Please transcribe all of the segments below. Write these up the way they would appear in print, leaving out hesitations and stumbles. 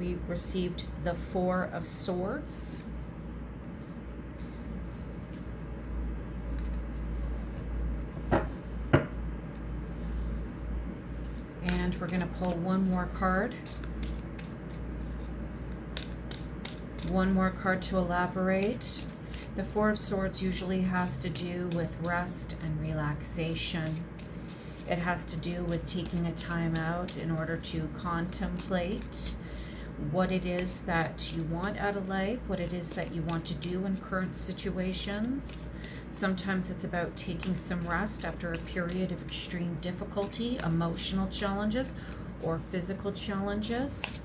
We received the Four of Swords. And we're going to pull one more card. One more card to elaborate. The Four of Swords usually has to do with rest and relaxation. It has to do with taking a time out in order to contemplate what it is that you want out of life, what it is that you want to do in current situations. Sometimes it's about taking some rest after a period of extreme difficulty, emotional challenges, or physical challenges.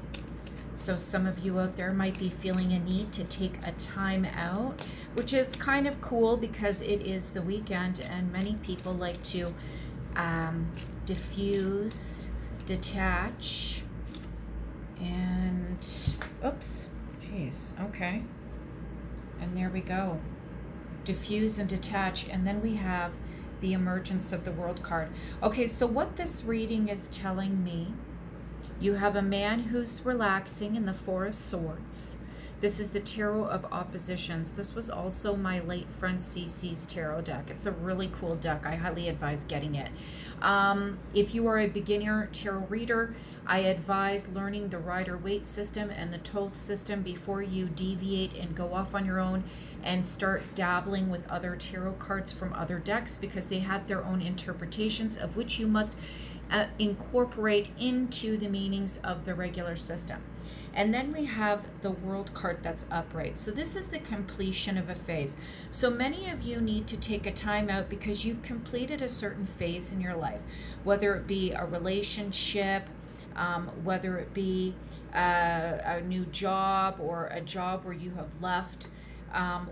So some of you out there might be feeling a need to take a time out, which is kind of cool because it is the weekend and many people like to diffuse, detach, and oops, geez, okay. And there we go. Diffuse and detach, and then we have the emergence of the World card. Okay, so what this reading is telling me, you have a man who's relaxing in the Four of Swords. This is the Tarot of Oppositions. This was also my late friend Cece's tarot deck. It's a really cool deck. I highly advise getting it. If you are a beginner tarot reader, I advise learning the Rider-Waite system and the Thoth system before you deviate and go off on your own and start dabbling with other tarot cards from other decks, because they have their own interpretations of which you must incorporate into the meanings of the regular system. And then we have the World card that's upright. So this is the completion of a phase. So many of you need to take a time out because you've completed a certain phase in your life, whether it be a relationship, whether it be a new job, or a job where you have left,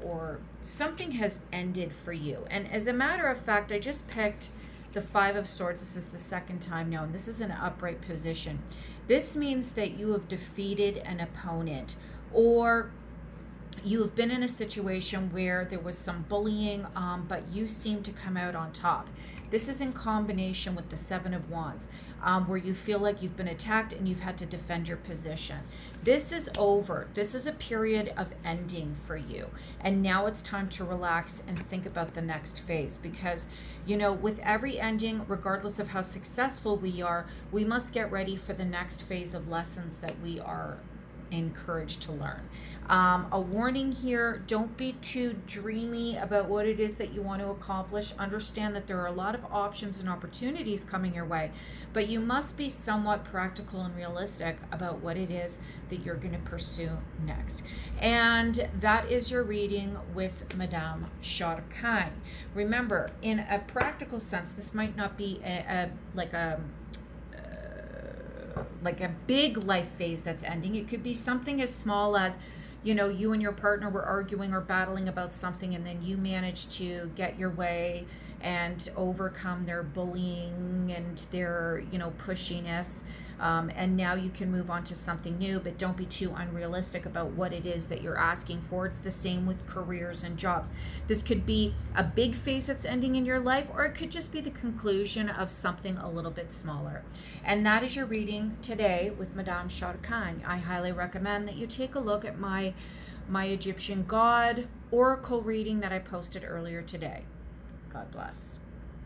or something has ended for you. And as a matter of fact, I just picked the Five of Swords. This is the second time now, and this is an upright position. This means that you have defeated an opponent, or you have been in a situation where there was some bullying, but you seem to come out on top. This is in combination with the Seven of Wands, where you feel like you've been attacked and you've had to defend your position. This is over. This is a period of ending for you. And now it's time to relax and think about the next phase, because, you know, with every ending, regardless of how successful we are, we must get ready for the next phase of lessons that we are encouraged to learn. A warning here, don't be too dreamy about what it is that you want to accomplish. Understand that there are a lot of options and opportunities coming your way, but you must be somewhat practical and realistic about what it is that you're going to pursue next. And that is your reading with Madame Shadchan. Remember, in a practical sense, this might not be like a big life phase that's ending. It could be something as small as, you know, you and your partner were arguing or battling about something, and then you managed to get your way and overcome their bullying and their, you know, pushiness. And now you can move on to something new, but don't be too unrealistic about what it is that you're asking for. It's the same with careers and jobs. This could be a big phase that's ending in your life, or it could just be the conclusion of something a little bit smaller. And that is your reading today with Madame Shadchan. I highly recommend that you take a look at my Egyptian God Oracle reading that I posted earlier today. God bless.